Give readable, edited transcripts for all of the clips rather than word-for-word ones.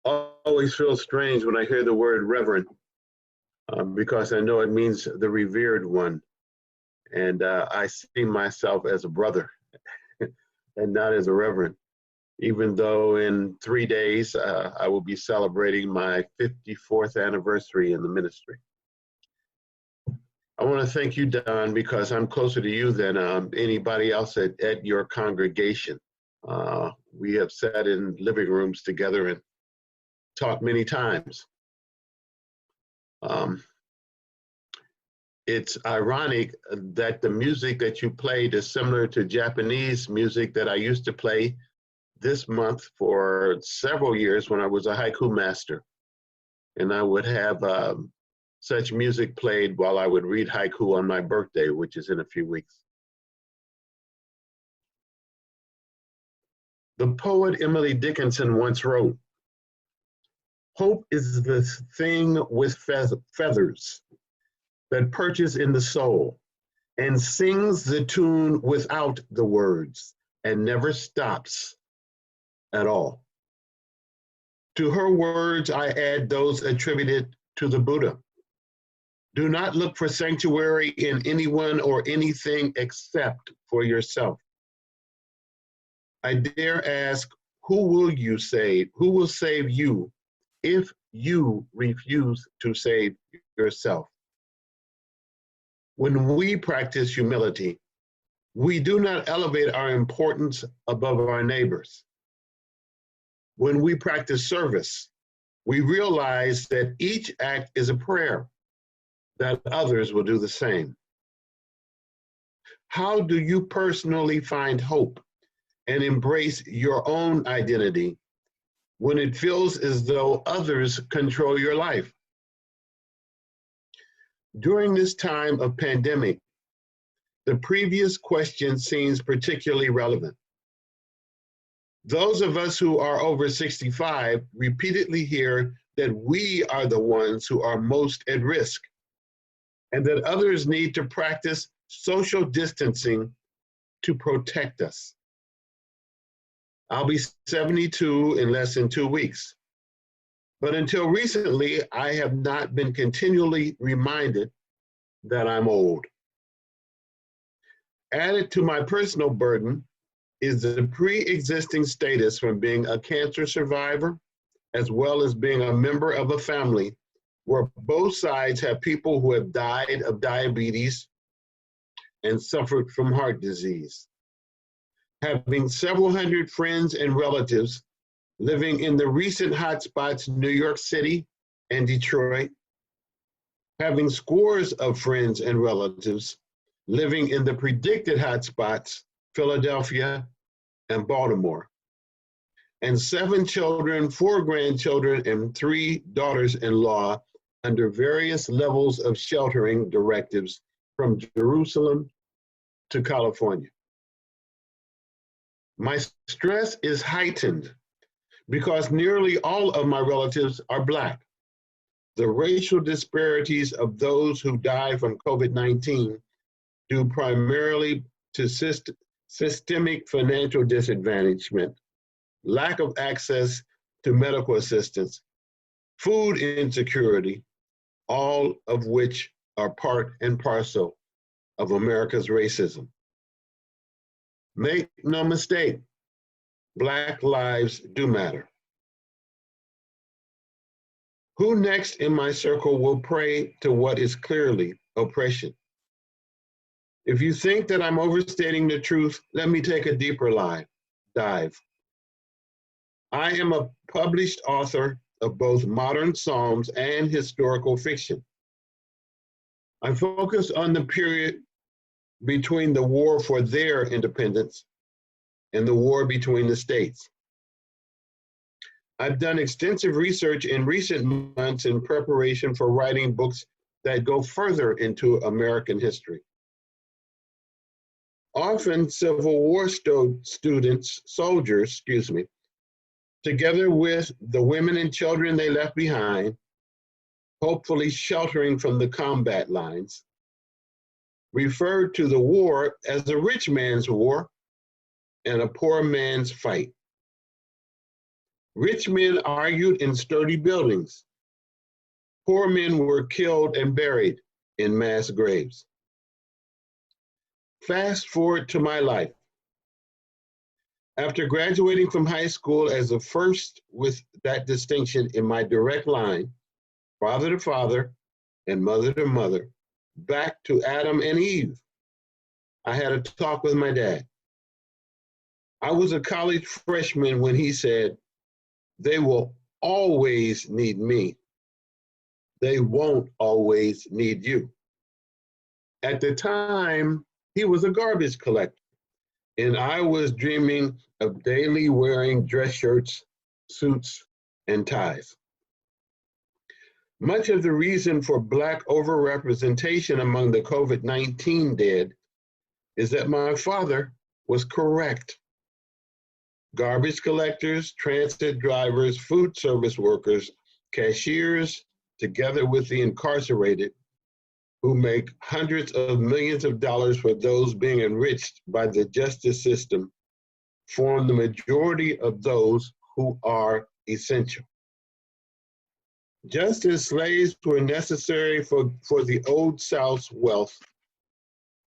always feel strange when I hear the word reverend, because I know it means the revered one. And I see myself as a brother and not as a reverend, even though in 3 days I will be celebrating my 54th anniversary in the ministry. I want to thank you, Don, because I'm closer to you than anybody else at your congregation. We have sat in living rooms together and talked many times. It's ironic that the music that you played is similar to Japanese music that I used to play this month for several years when I was a haiku master. And I would have such music played while I would read haiku on my birthday, which is in a few weeks. The poet Emily Dickinson once wrote, "Hope is the thing with feathers that perches in the soul and sings the tune without the words and never stops at all." To her words, I add those attributed to the Buddha. Do not look for sanctuary in anyone or anything except for yourself. I dare ask, who will you save? Who will save you if you refuse to save yourself? When we practice humility, we do not elevate our importance above our neighbors. When we practice service, we realize that each act is a prayer, that others will do the same. How do you personally find hope and embrace your own identity when it feels as though others control your life? During this time of pandemic, the previous question seems particularly relevant. Those of us who are over 65 repeatedly hear that we are the ones who are most at risk, and that others need to practice social distancing to protect us. I'll be 72 in less than 2 weeks. But until recently, I have not been continually reminded that I'm old. Added to my personal burden is the pre-existing status from being a cancer survivor, as well as being a member of a family where both sides have people who have died of diabetes and suffered from heart disease. Having several hundred friends and relatives living in the recent hotspots, New York City and Detroit, having scores of friends and relatives living in the predicted hotspots, Philadelphia and Baltimore, and 7 children, 4 grandchildren, and 3 daughters-in-law under various levels of sheltering directives from Jerusalem to California. My stress is heightened because nearly all of my relatives are Black. The racial disparities of those who die from COVID-19 due primarily to systemic financial disadvantagement, lack of access to medical assistance, food insecurity, all of which are part and parcel of America's racism. Make no mistake, Black lives do matter. Who next in my circle will pray to what is clearly oppression? If you think that I'm overstating the truth, let me take a deeper dive. I am a published author of both modern Psalms and historical fiction. I focus on the period between the war for their independence and the war between the states. I've done extensive research in recent months in preparation for writing books that go further into American history. Often Civil War soldiers, together with the women and children they left behind, hopefully sheltering from the combat lines, referred to the war as a rich man's war and a poor man's fight. Rich men argued in sturdy buildings. Poor men were killed and buried in mass graves. Fast forward to my life. After graduating from high school as the first with that distinction in my direct line, father to father and mother to mother, back to Adam and Eve, I had a talk with my dad. I was a college freshman when he said, "They will always need me. They won't always need you." At the time, he was a garbage collector, and I was dreaming of daily wearing dress shirts, suits, and ties. Much of the reason for Black overrepresentation among the COVID-19 dead is that my father was correct. Garbage collectors, transit drivers, food service workers, cashiers, together with the incarcerated, who make hundreds of millions of dollars for those being enriched by the justice system, form the majority of those who are essential. Just as slaves were necessary for the Old South's wealth,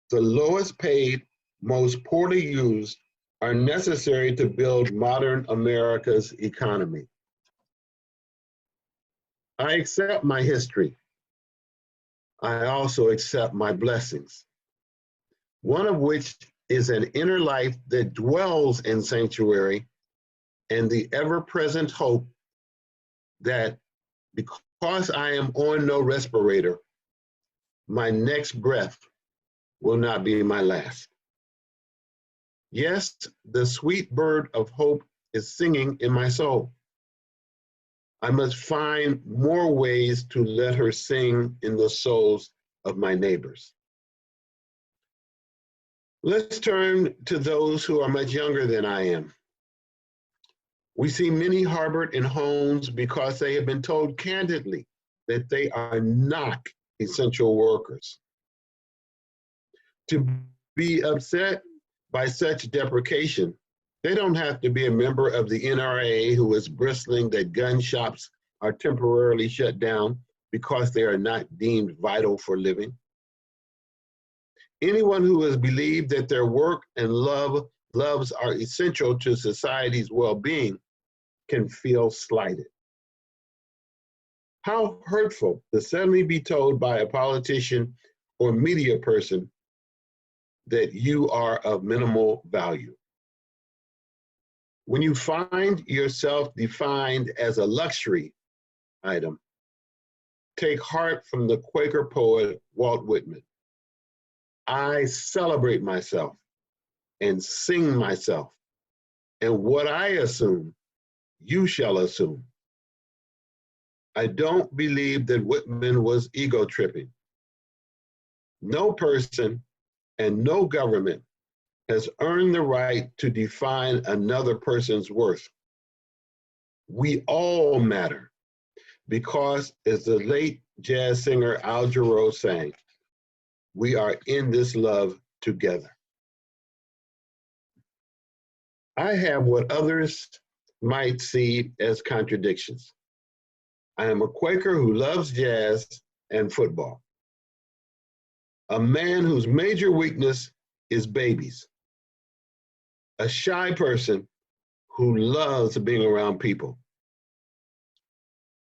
the lowest paid, most poorly used are necessary to build modern America's economy. I accept my history. I also accept my blessings, one of which is an inner life that dwells in sanctuary and the ever-present hope that because I am on no respirator, my next breath will not be my last. Yes, the sweet bird of hope is singing in my soul. I must find more ways to let her sing in the souls of my neighbors. Let's turn to those who are much younger than I am. We see many harbored in homes because they have been told candidly that they are not essential workers. To be upset by such deprecation, they don't have to be a member of the NRA who is bristling that gun shops are temporarily shut down because they are not deemed vital for living. Anyone who has believed that their work and loves are essential to society's well-being can feel slighted. How hurtful to suddenly be told by a politician or media person that you are of minimal value. When you find yourself defined as a luxury item, take heart from the Quaker poet Walt Whitman. I celebrate myself and sing myself, and what I assume, you shall assume. I don't believe that Whitman was ego tripping. No person and no government has earned the right to define another person's worth. We all matter because, as the late jazz singer Al Jarreau sang, we are in this love together. I have what others might see as contradictions. I am a Quaker who loves jazz and football, a man whose major weakness is babies, a shy person who loves being around people.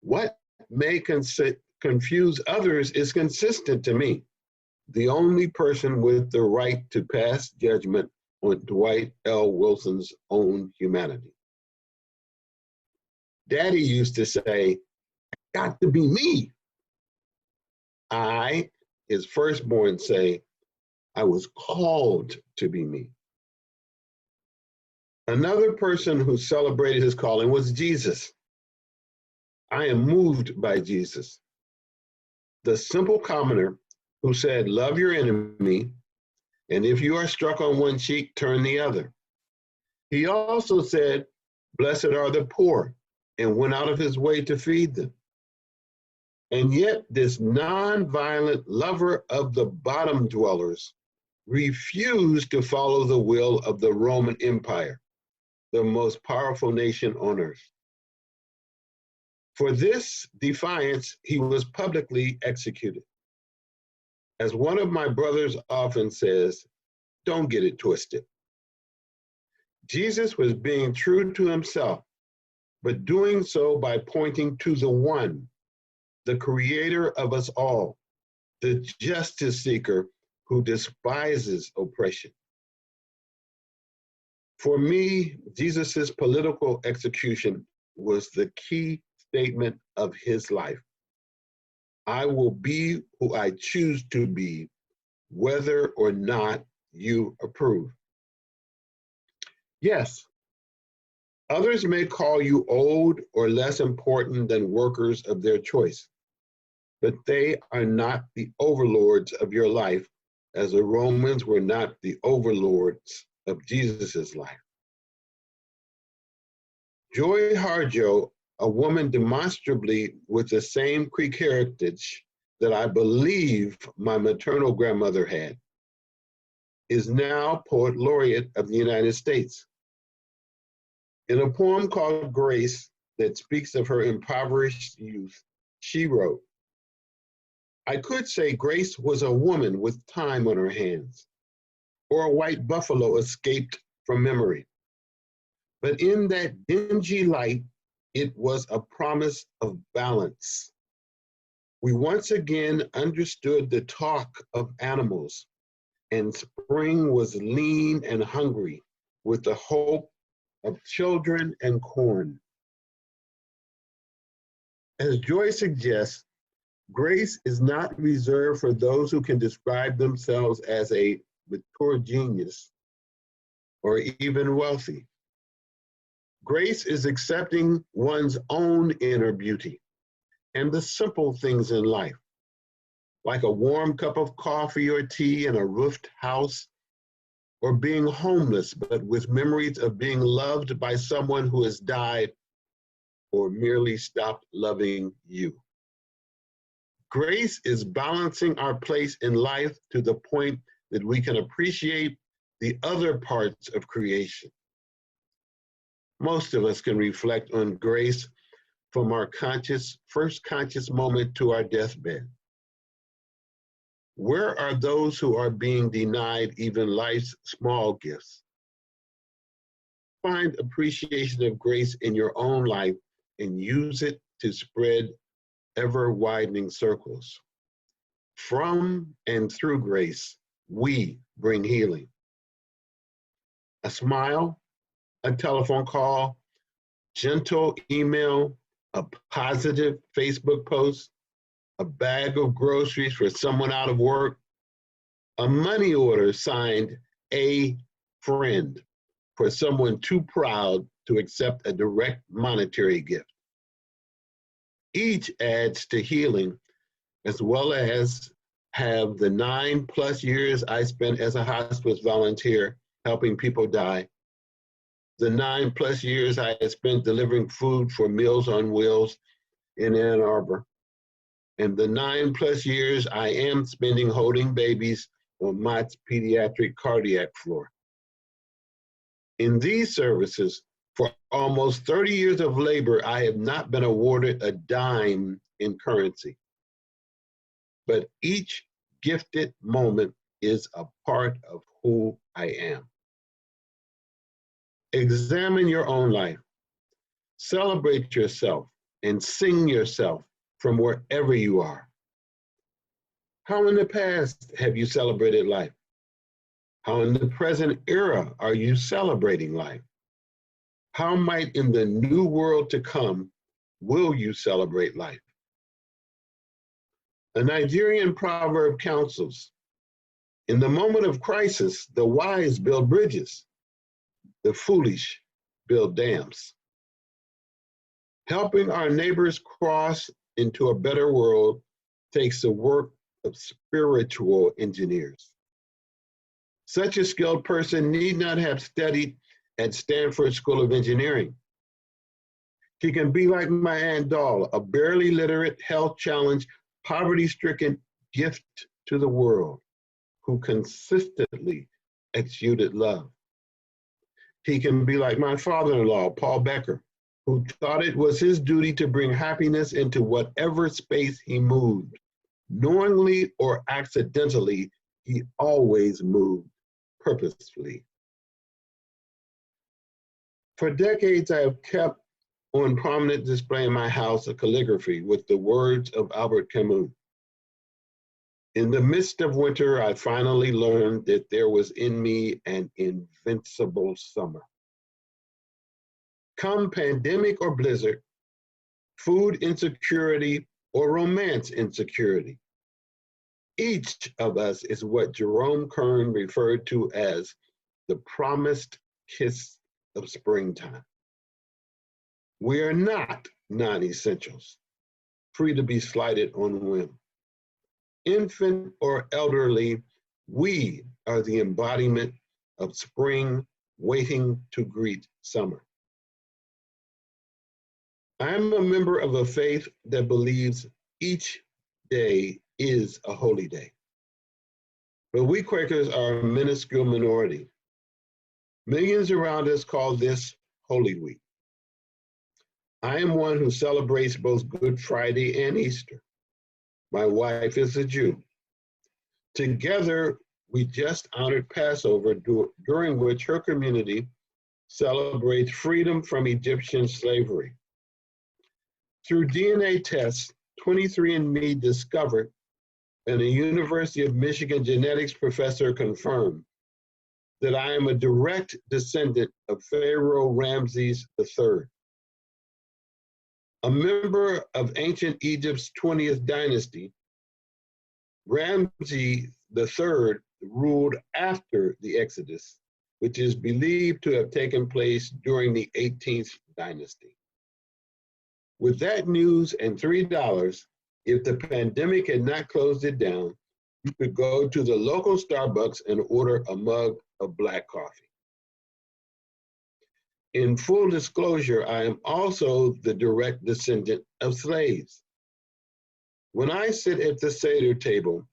What may confuse others is consistent to me. The only person with the right to pass judgment on Dwight L. Wilson's own humanity. Daddy used to say, "Got to be me." I, his firstborn, say, "I was called to be me." Another person who celebrated his calling was Jesus. I am moved by Jesus, the simple commoner who said, "Love your enemy, and if you are struck on one cheek, turn the other." He also said, "Blessed are the poor," and went out of his way to feed them. And yet this nonviolent lover of the bottom dwellers refused to follow the will of the Roman Empire, the most powerful nation on earth. For this defiance, he was publicly executed. As one of my brothers often says, don't get it twisted. Jesus was being true to himself, but doing so by pointing to the one, the creator of us all, the justice seeker who despises oppression. For me, Jesus's political execution was the key statement of his life. I will be who I choose to be, whether or not you approve. Yes, others may call you old or less important than workers of their choice, but they are not the overlords of your life, as the Romans were not the overlords of Jesus's life. Joy Harjo, a woman demonstrably with the same Creek heritage that I believe my maternal grandmother had, is now Poet Laureate of the United States. In a poem called Grace that speaks of her impoverished youth, she wrote, I could say Grace was a woman with time on her hands, or a white buffalo escaped from memory. But in that dingy light, it was a promise of balance. We once again understood the talk of animals, and spring was lean and hungry with the hope of children and corn. As Joy suggests, grace is not reserved for those who can describe themselves as a mature genius or even wealthy. Grace is accepting one's own inner beauty and the simple things in life, like a warm cup of coffee or tea in a roofed house, or being homeless but with memories of being loved by someone who has died or merely stopped loving you. Grace is balancing our place in life to the point that we can appreciate the other parts of creation. Most of us can reflect on grace from our first conscious moment to our deathbed. Where are those who are being denied even life's small gifts? Find appreciation of grace in your own life and use it to spread ever-widening circles. From and through grace, we bring healing. A smile, a telephone call, gentle email, a positive Facebook post, a bag of groceries for someone out of work, a money order signed a friend for someone too proud to accept a direct monetary gift. Each adds to healing, as well as have the 9+ years I spent as a hospice volunteer helping people die, the 9+ years I had spent delivering food for Meals on Wheels in Ann Arbor, and the 9+ years I am spending holding babies on Mott's pediatric cardiac floor. In these services, for almost 30 years of labor, I have not been awarded a dime in currency. But each gifted moment is a part of who I am. Examine your own life. Celebrate yourself and sing yourself from wherever you are. How in the past have you celebrated life? How in the present era are you celebrating life? How might in the new world to come will you celebrate life? A Nigerian proverb counsels, in the moment of crisis, the wise build bridges, the foolish build dams. Helping our neighbors cross into a better world takes the work of spiritual engineers. Such a skilled person need not have studied at Stanford School of Engineering. He can be like my Aunt Doll, a barely literate, health-challenged, poverty-stricken gift to the world who consistently exuded love. He can be like my father-in-law, Paul Becker, who thought it was his duty to bring happiness into whatever space he moved. Knowingly or accidentally, he always moved purposefully. For decades, I have kept on prominent display in my house a calligraphy with the words of Albert Camus. In the midst of winter, I finally learned that there was in me an invincible summer. Come pandemic or blizzard, food insecurity or romance insecurity, each of us is what Jerome Kern referred to as the promised kiss of springtime. We are not non-essentials, free to be slighted on whim. Infant or elderly, we are the embodiment of spring waiting to greet summer. I am a member of a faith that believes each day is a holy day. But we Quakers are a minuscule minority. Millions around us call this Holy Week. I am one who celebrates both Good Friday and Easter. My wife is a Jew. Together, we just honored Passover, during which her community celebrates freedom from Egyptian slavery. Through DNA tests, 23andMe discovered, and a University of Michigan genetics professor confirmed, that I am a direct descendant of Pharaoh Ramses III. A member of ancient Egypt's 20th dynasty, Ramses III ruled after the Exodus, which is believed to have taken place during the 18th dynasty. With that news and $3, if the pandemic had not closed it down, you could go to the local Starbucks and order a mug of black coffee. In full disclosure, I am also the direct descendant of slaves. When I sit at the Seder table,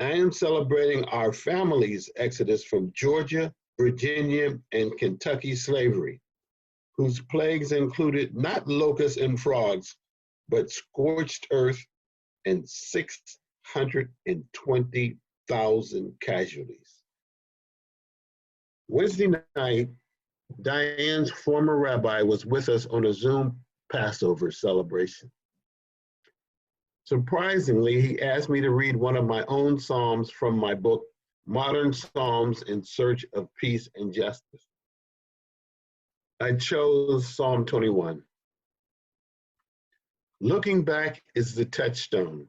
I am celebrating our family's exodus from Georgia, Virginia, and Kentucky slavery, whose plagues included not locusts and frogs, but scorched earth and 620,000 casualties. Wednesday night, Diane's former rabbi was with us on a Zoom Passover celebration. Surprisingly, he asked me to read one of my own Psalms from my book, Modern Psalms in Search of Peace and Justice. I chose Psalm 21. Looking back is the touchstone.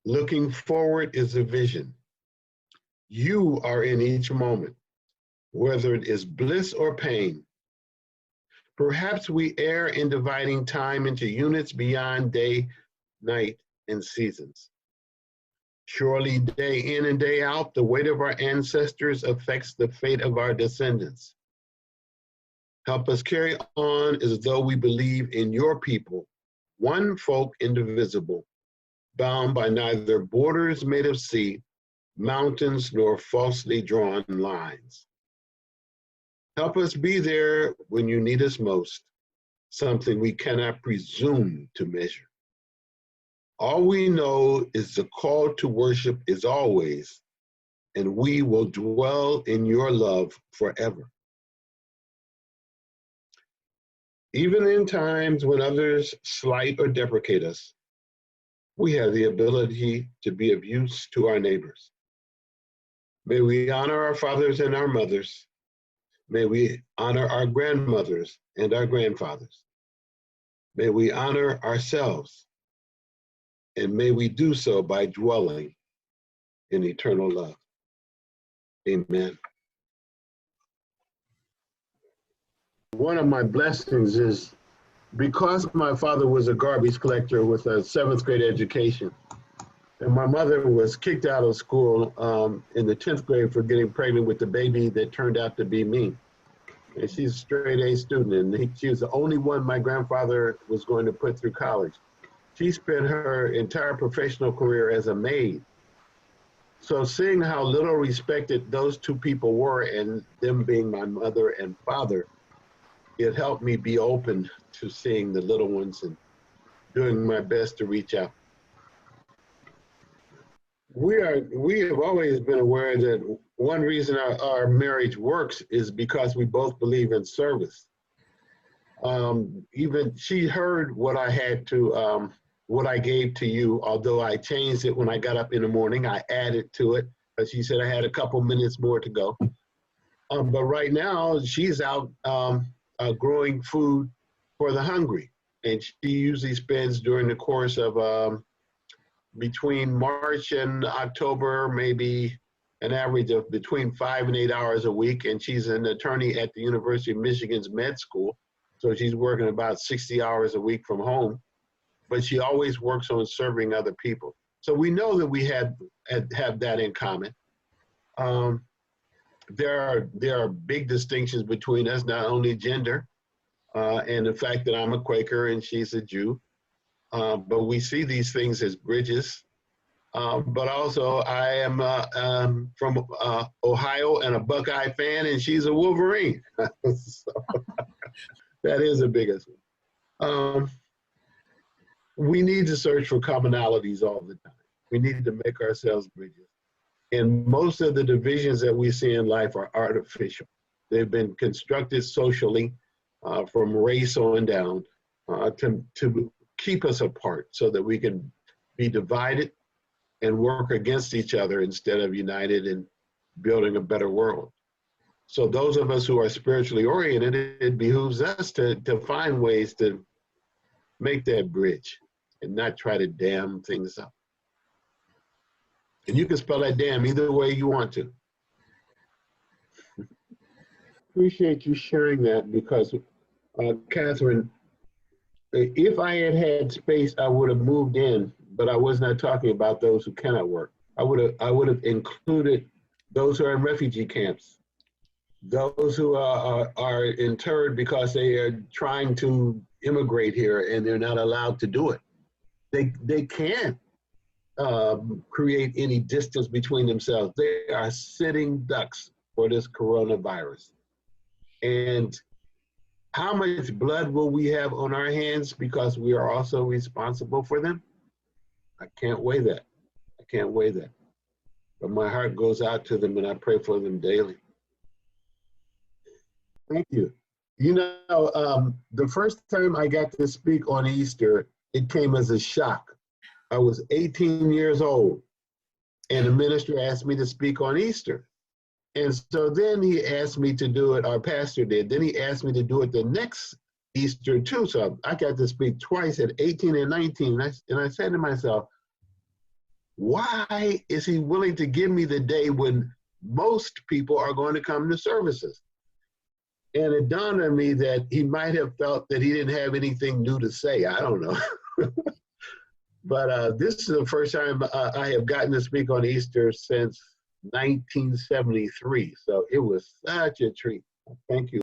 Looking forward is the vision. You are in each moment, whether it is bliss or pain. Perhaps we err in dividing time into units beyond day, night, and seasons. Surely day in and day out, the weight of our ancestors affects the fate of our descendants. Help us carry on as though we believe in your people, one folk indivisible, bound by neither borders made of sea, mountains, nor falsely drawn lines. Help us be there when you need us most, something we cannot presume to measure. All we know is the call to worship is always, and we will dwell in your love forever. Even in times when others slight or deprecate us, we have the ability to be of use to our neighbors. May we honor our fathers and our mothers. May we honor our grandmothers and our grandfathers. May we honor ourselves, and may we do so by dwelling in eternal love. Amen. One of my blessings is because my father was a garbage collector with a 7th grade education, and my mother was kicked out of school in the 10th grade for getting pregnant with the baby that turned out to be me. And she's a straight A student, and she was the only one my grandfather was going to put through college. She spent her entire professional career as a maid. So seeing how little respected those two people were, and them being my mother and father, it helped me be open to seeing the little ones and doing my best to reach out. We have always been aware that one reason our marriage works is because we both believe in service. Even she heard what I had to, what I gave to you, although I changed it when I got up in the morning. I added to it, but she said I had a couple minutes more to go. But right now, she's out growing food for the hungry. And she usually spends during the course of between March and October, maybe an average of between 5 and 8 hours a week. And she's an attorney at the University of Michigan's med school. So she's working about 60 hours a week from home, but she always works on serving other people. So we know that we have that in common. There are big distinctions between us, not only gender and the fact that I'm a Quaker and she's a Jew, but we see these things as bridges. But also I am from Ohio and a Buckeye fan, and she's a Wolverine. So, that is the biggest one. We need to search for commonalities all the time. We need to make ourselves bridges. And most of the divisions that we see in life are artificial. They've been constructed socially from race on down to keep us apart so that we can be divided and work against each other instead of united and building a better world. So those of us who are spiritually oriented, it behooves us to find ways to make that bridge and not try to dam things up. And you can spell that dam either way you want to. Appreciate you sharing that, because Catherine, if I had had space, I would have moved in, but I was not talking about those who cannot work. I would have included those who are in refugee camps, those who are interred because they are trying to immigrate here and they're not allowed to do it. They can't create any distance between themselves. They are sitting ducks for this coronavirus. And how much blood will we have on our hands because we are also responsible for them? I can't weigh that. I can't weigh that. But my heart goes out to them and I pray for them daily. Thank you. You know, the first time I got to speak on Easter, it came as a shock. I was 18 years old and the minister asked me to speak on Easter. And so then he asked me to do it, our pastor did. Then he asked me to do it the next Easter too. So I got to speak twice at 18 and 19. And I said to myself, why is he willing to give me the day when most people are going to come to services? And it dawned on me that he might have felt that he didn't have anything new to say. I don't know. But this is the first time I have gotten to speak on Easter since 1973. So it was such a treat. Thank you.